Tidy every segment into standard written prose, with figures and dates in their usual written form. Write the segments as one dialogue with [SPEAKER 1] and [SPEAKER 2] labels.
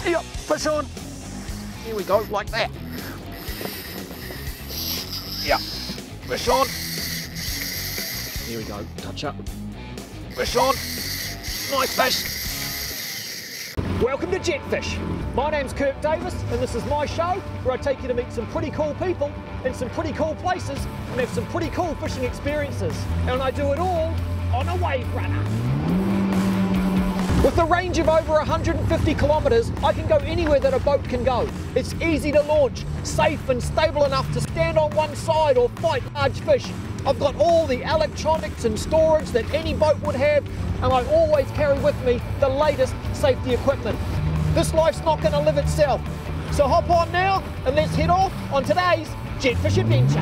[SPEAKER 1] Yep, fish on. Here we go, like that. Yep, fish on. Here we go, touch up. Fish on. Nice fish. Welcome to Jetfish. My name's Kirk Davis, and this is my show where I take you to meet some pretty cool people in some pretty cool places and have some pretty cool fishing experiences. And I do it all on a Waverun. With a range of over 150 kilometres, I can go anywhere that a boat can go. It's easy to launch, safe and stable enough to stand on one side or fight large fish. I've got all the electronics and storage that any boat would have, and I always carry with me the latest safety equipment. This life's not going to live itself. So hop on now and let's head off on today's Jetfish Adventure.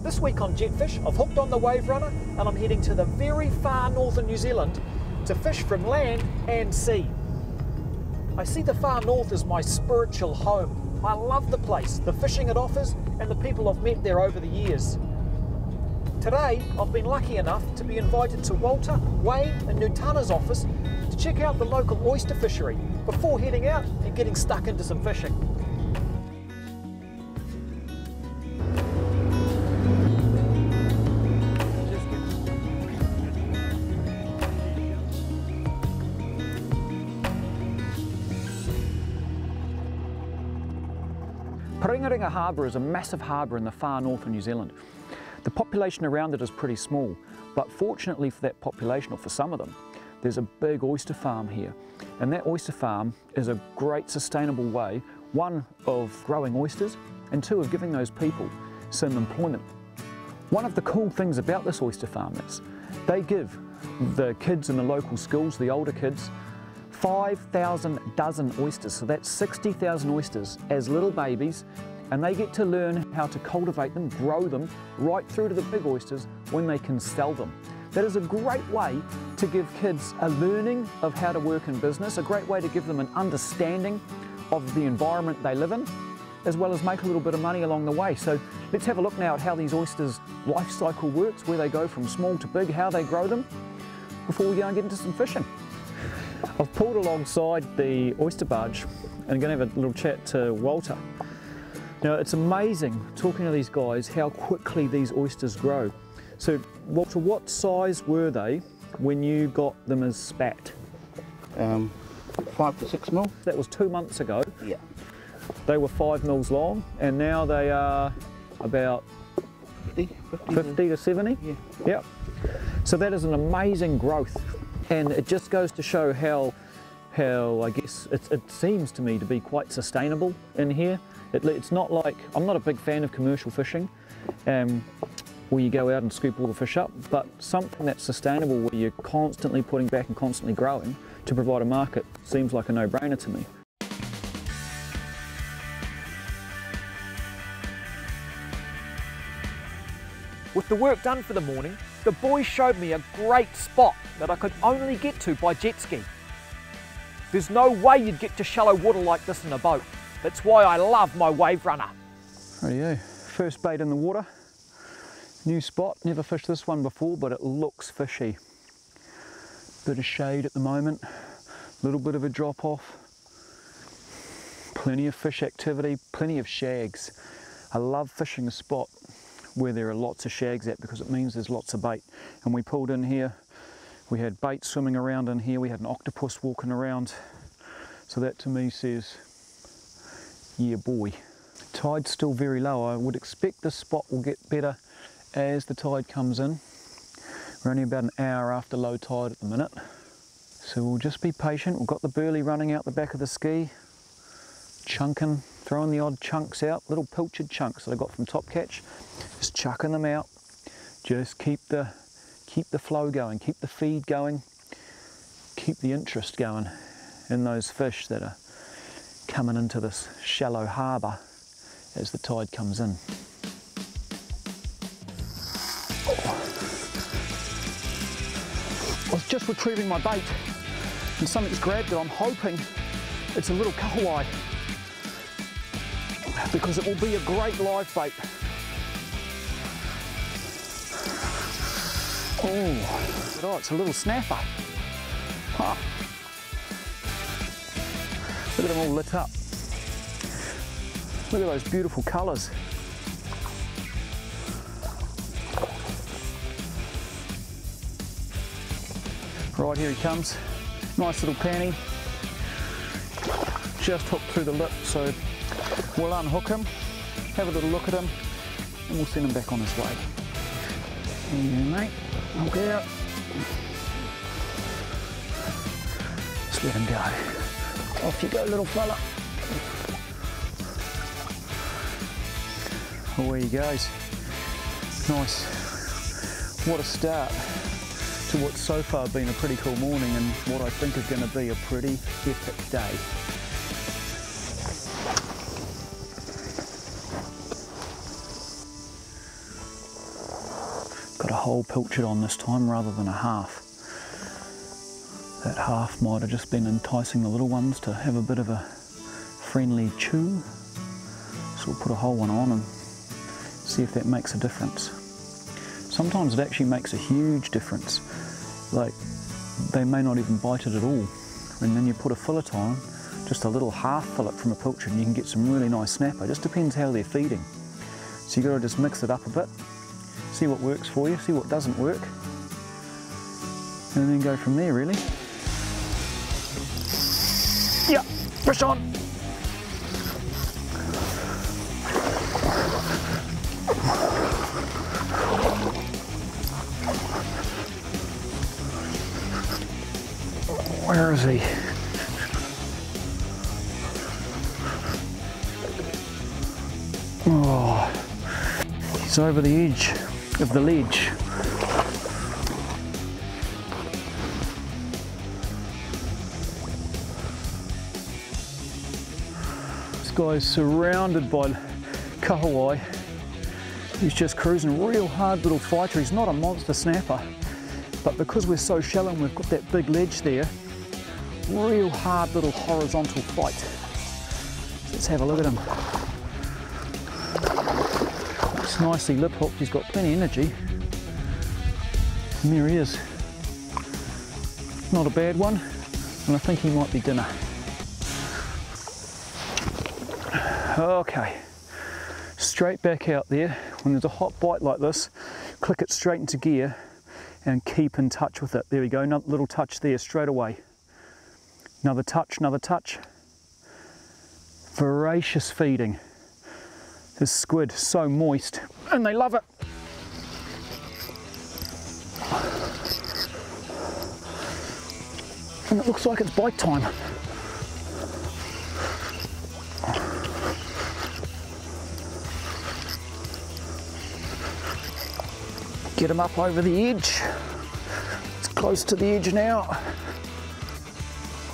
[SPEAKER 1] This week on Jetfish, I've hooked on the Waverun and I'm heading to the very far north of New Zealand to fish from land and sea. I see the far north as my spiritual home. I love the place, the fishing it offers, and the people I've met there over the years. Today, I've been lucky enough to be invited to Walter, Wayne and Nutana's office to check out the local oyster fishery before heading out and getting stuck into some fishing. Ringaringa Harbour is a massive harbour in the far north of New Zealand. The population around it is pretty small, but fortunately for that population, or for some of them, there's a big oyster farm here. And that oyster farm is a great sustainable way, one, of growing oysters, and two, of giving those people some employment. One of the cool things about this oyster farm is they give the kids in the local schools, the older kids, 5,000 dozen oysters, so that's 60,000 oysters as little babies, and they get to learn how to cultivate them, grow them, right through to the big oysters when they can sell them. That is a great way to give kids a learning of how to work in business, a great way to give them an understanding of the environment they live in, as well as make a little bit of money along the way. So let's have a look now at how these oysters' life cycle works, where they go from small to big, how they grow them, before we go and get into some fishing. I've pulled alongside the oyster barge and I'm going to have a little chat to Walter. Now, it's amazing talking to these guys how quickly these oysters grow. So Walter, what size were they when you got them as spat?
[SPEAKER 2] 5 to 6 mil.
[SPEAKER 1] That was 2 months ago.
[SPEAKER 2] Yeah.
[SPEAKER 1] They were 5 mils long and now they are about 50 to 70?
[SPEAKER 2] Yeah.
[SPEAKER 1] Yep. So that is an amazing growth. And it just goes to show how I guess it seems to me to be quite sustainable in here. It's not like, I'm not a big fan of commercial fishing where you go out and scoop all the fish up, but something that's sustainable where you're constantly putting back and constantly growing to provide a market seems like a no-brainer to me. With the work done for the morning, the boys showed me a great spot that I could only get to by jet ski. There's no way you'd get to shallow water like this in a boat. That's why I love my Waverun. Rightio, first bait in the water. New spot, never fished this one before, but it looks fishy. Bit of shade at the moment, little bit of a drop off. Plenty of fish activity, plenty of shags. I love fishing a spot where there are lots of shags at because it means there's lots of bait. And we pulled in here, we had bait swimming around in here, we had an octopus walking around. So that to me says, yeah boy. Tide's still very low. I would expect this spot will get better as the tide comes in. We're only about an hour after low tide at the minute. So we'll just be patient. We've got the burley running out the back of the ski, chunking, throwing the odd chunks out, little pilchard chunks that I got from Top Catch. Just chucking them out. Just keep the flow going, keep the feed going, keep the interest going in those fish that are coming into this shallow harbour as the tide comes in. I was just retrieving my bait and something's grabbed it. I'm hoping it's a little kahawai because it will be a great live bait. Oh, it's a little snapper. Huh. Look at them all lit up. Look at those beautiful colours. Right, here he comes. Nice little panny. Just hooked through the lip, so we'll unhook him, have a little look at him, and we'll send him back on his way. There you go, mate. Hook out. Just let him go. Off you go, little fella. Away he goes. Nice. What a start to what's so far been a pretty cool morning and what I think is going to be a pretty epic day. Got a whole pilchard on this time rather than a half. That half might have just been enticing the little ones to have a bit of a friendly chew. So we'll put a whole one on and see if that makes a difference. Sometimes it actually makes a huge difference. Like, they may not even bite it at all. And then you put a fillet on, just a little half fillet from a pilchard, and you can get some really nice snapper. It just depends how they're feeding. So you've got to just mix it up a bit, see what works for you, see what doesn't work, and then go from there, really. Yeah, fish on! Where is he? Oh, he's over the edge of the ledge. This guy's surrounded by kahawai. He's just cruising, real hard little fighter. He's not a monster snapper, but because we're so shallow and we've got that big ledge there, real hard little horizontal fight. Let's have a look at him. It's nicely lip hooked, he's got plenty of energy. And there he is. Not a bad one, and I think he might be dinner. Okay, straight back out there. When there's a hot bite like this, click it straight into gear and keep in touch with it. There we go, another little touch there straight away. Another touch, another touch. Voracious feeding. This squid, so moist, and they love it. And it looks like it's bite time. Get him up over the edge. It's close to the edge now.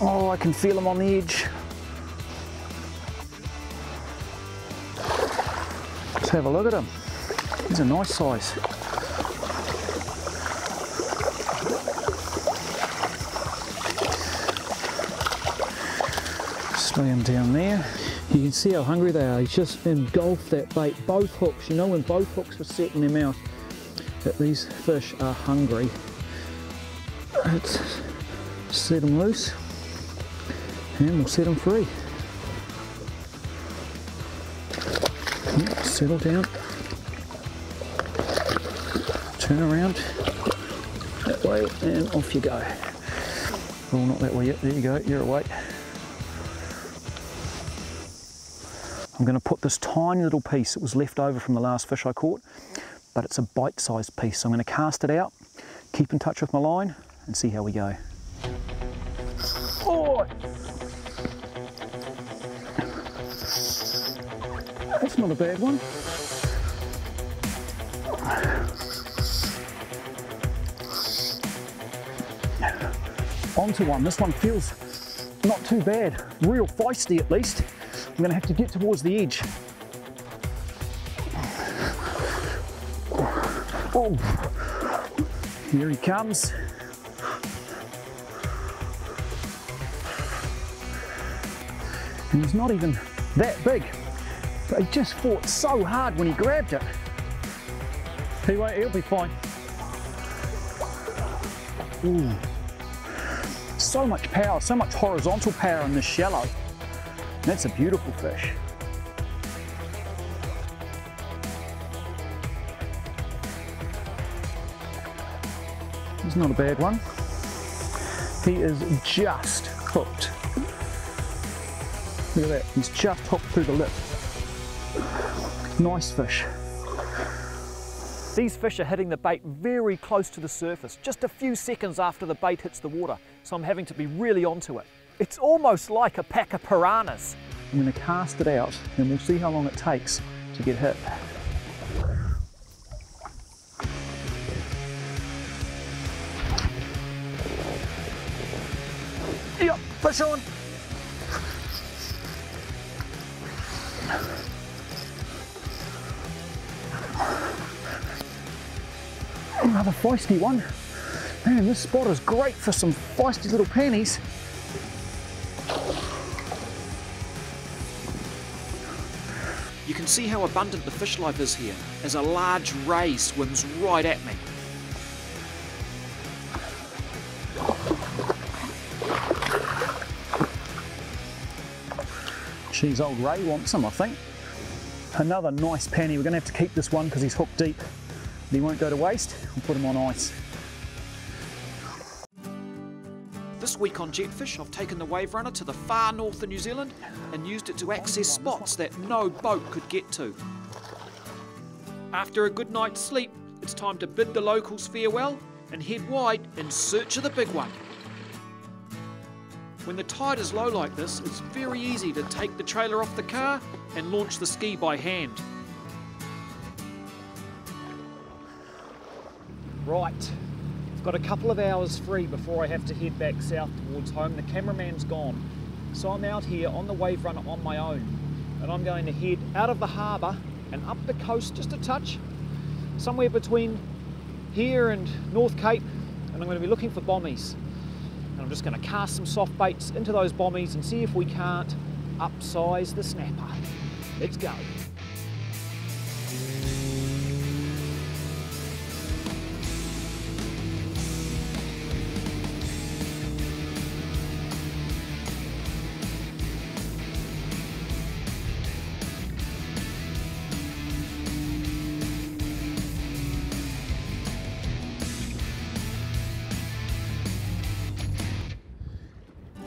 [SPEAKER 1] Oh, I can feel him on the edge. Let's have a look at him. He's a nice size. Slay him down there. You can see how hungry they are. He's just engulfed that bait. Both hooks, you know when both hooks are set in their mouth, that these fish are hungry. Let's set them loose and we'll set them free. Settle down, turn around that way and off you go. Oh, not that way yet, there you go, you're away. I'm going to put this tiny little piece that was left over from the last fish I caught, but it's a bite-sized piece, so I'm going to cast it out, keep in touch with my line and see how we go. Oh! That's not a bad one. onto one. This one feels not too bad, real feisty at least. I'm going to have to get towards the edge. Oh, here he comes. And he's not even that big, but he just fought so hard when he grabbed it. He'll be fine. Ooh. So much power, so much horizontal power in this shallow. That's a beautiful fish. He's not a bad one. He is just hooked. Look at that, he's just hooked through the lip. Nice fish. These fish are hitting the bait very close to the surface, just a few seconds after the bait hits the water, so I'm having to be really onto it. It's almost like a pack of piranhas. I'm going to cast it out and we'll see how long it takes to get hit. Yep, fish on. Another feisty one. Man, this spot is great for some feisty little pannies. You can see how abundant the fish life is here, as a large ray swims right at me. Geez, old Ray wants some, I think. Another nice panny. We're going to have to keep this one because he's hooked deep. He won't go to waste. We'll put him on ice. This week on Jetfish, I've taken the Waverun to the far north of New Zealand and used it to access spots that no boat could get to. After a good night's sleep, it's time to bid the locals farewell and head wide in search of the big one. When the tide is low like this, it's very easy to take the trailer off the car and launch the ski by hand. Right, I've got a couple of hours free before I have to head back south towards home. The cameraman's gone, so I'm out here on the Waverun on my own, and I'm going to head out of the harbour and up the coast just a touch, somewhere between here and North Cape, and I'm going to be looking for bommies. And I'm just going to cast some soft baits into those bommies and see if we can't upsize the snapper. Let's go.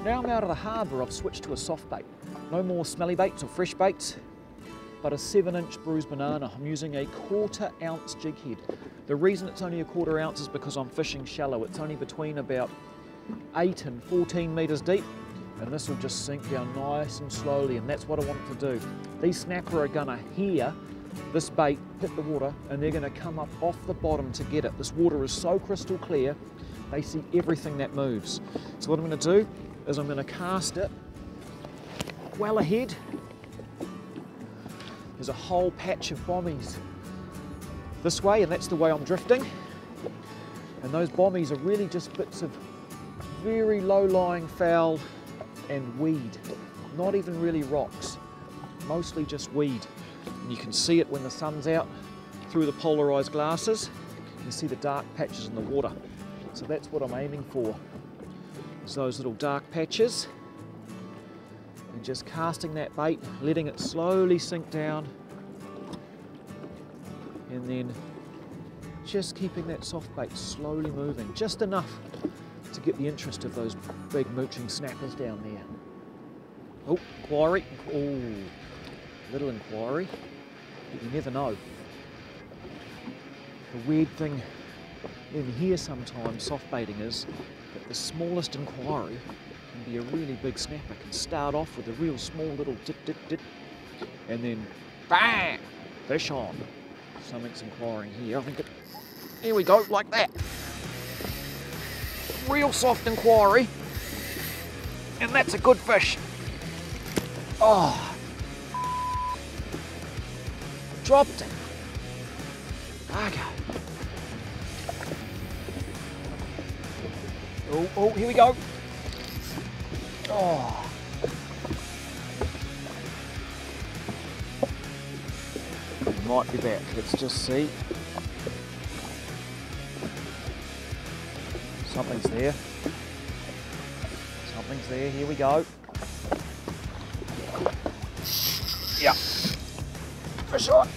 [SPEAKER 1] Now I'm out of the harbour, I've switched to a soft bait. No more smelly baits or fresh baits, but a 7-inch bruised banana. I'm using a 1/4 ounce jig head. The reason it's only a 1/4 ounce is because I'm fishing shallow. It's only between about 8 and 14 metres deep, and this will just sink down nice and slowly, and that's what I want it to do. These snapper are gonna hear this bait hit the water, and they're gonna come up off the bottom to get it. This water is so crystal clear, they see everything that moves. So what I'm gonna do is I'm going to cast it well ahead. There's a whole patch of bommies this way, and that's the way I'm drifting. And those bommies are really just bits of very low-lying foul and weed. Not even really rocks, mostly just weed. And you can see it when the sun's out through the polarized glasses. You can see the dark patches in the water. So that's what I'm aiming for. Those little dark patches, and just casting that bait, letting it slowly sink down, and then just keeping that soft bait slowly moving, just enough to get the interest of those big mooching snappers down there. Oh, inquiry. Oh, little inquiry. You never know. The weird thing in here sometimes, soft baiting, is that the smallest inquiry can be a really big snapper. Can start off with a real small little dip, dip, dip, and then bang, fish on. Something's inquiring here. I think it, here we go, like that. Real soft inquiry. And that's a good fish. Oh. Dropped it. Okay. Oh, here we go. Oh. Might be back, let's just see. Something's there. Something's there, here we go. Yeah. Fish on.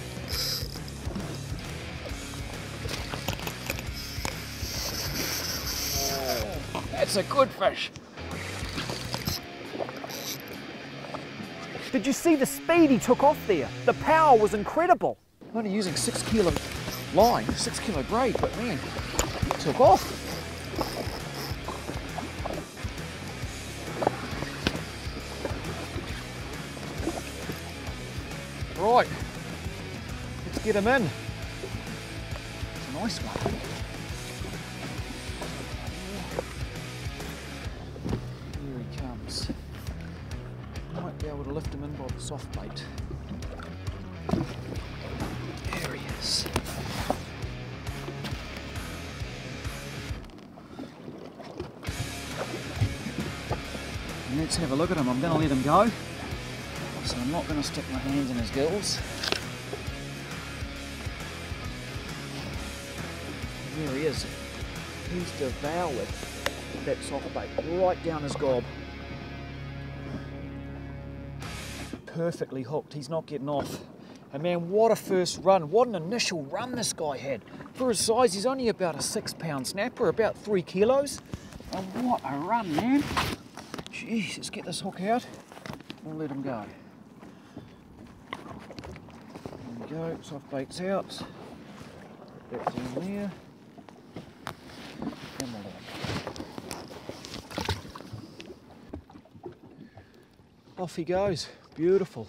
[SPEAKER 1] Oh, that's a good fish. Did you see the speed he took off there? The power was incredible. I'm only using 6 kilo line, 6 kilo braid, but man, he took off. Right, let's get him in. It's a nice one. Here he comes. Might be able to lift him in by the soft bait. There he is. Let's have a look at him. I'm going to let him go. So I'm not going to stick my hands in his gills. There he is. He's devoured that soft bait right down his gob. Perfectly hooked, he's not getting off. And man, what a first run, what an initial run this guy had. For his size, he's only about a 6-pound snapper, about 3 kilos. And what a run, man. Jeez, let's get this hook out. We'll let him go. There we go, soft bait's out. That's in there. And we'll off he goes. Beautiful.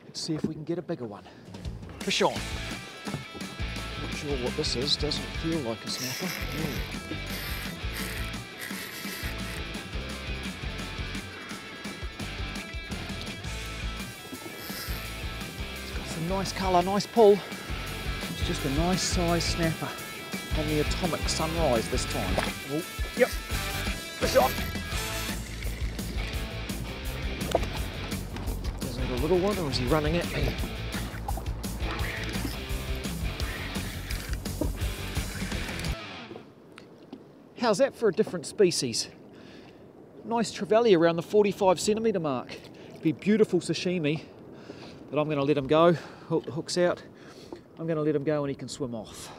[SPEAKER 1] Let's see if we can get a bigger one. Fish on. Not sure what this is. Doesn't feel like a snapper. Yeah. It's got some nice colour, nice pull. It's just a nice size snapper on the atomic sunrise this time. Oh, yep. Fish on. A little one, or is he running at me? How's that for a different species? Nice trevally around the 45cm mark. Be beautiful sashimi, but I'm going to let him go. The hook's out. I'm going to let him go and he can swim off.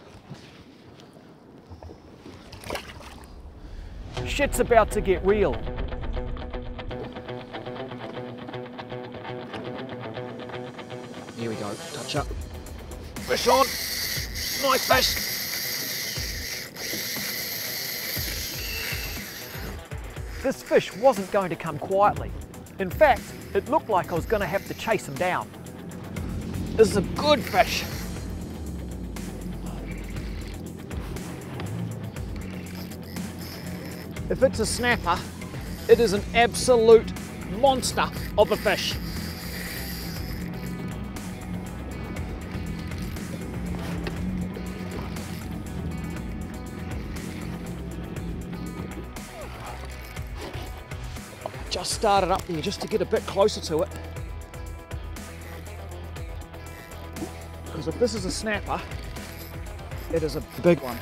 [SPEAKER 1] Shit's about to get real. Here we go, touch up. Fish on! Nice fish! This fish wasn't going to come quietly. In fact, it looked like I was going to have to chase him down. This is a good fish. If it's a snapper, it is an absolute monster of a fish. Just started up there just to get a bit closer to it. Because if this is a snapper, it is a big one.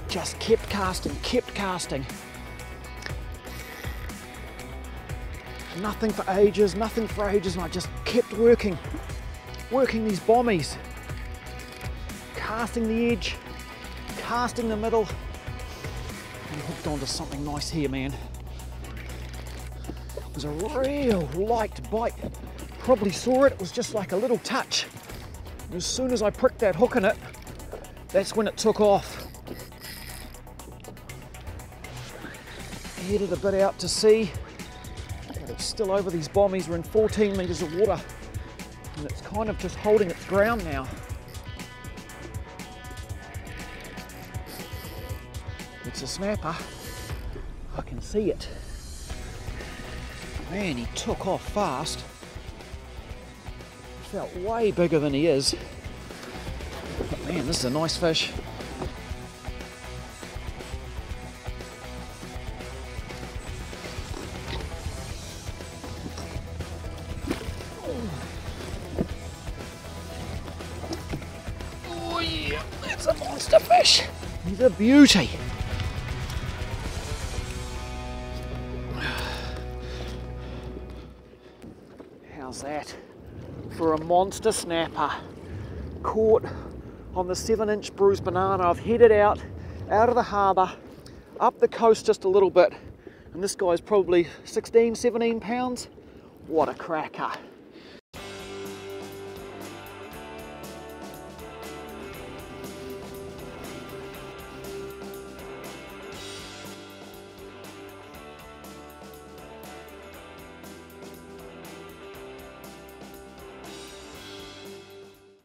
[SPEAKER 1] Just kept casting, kept casting. Nothing for ages, and I just kept working these bommies. Casting the edge, casting the middle, and hooked onto something nice here, man. It was a real light bite. Probably saw it, it was just like a little touch. And as soon as I pricked that hook in it, that's when it took off. Headed a bit out to sea, but it's still over these bommies. We're in 14 metres of water, and it's kind of just holding its ground now. It's a snapper. I can see it. Man, he took off fast. He felt way bigger than he is. But man, this is a nice fish. Oh yeah, that's a monster fish. He's a beauty. How's that for a monster snapper? Caught on the 7-inch bruised banana. I've headed out of the harbour, up the coast just a little bit, and this guy's probably 16, 17 pounds. What a cracker.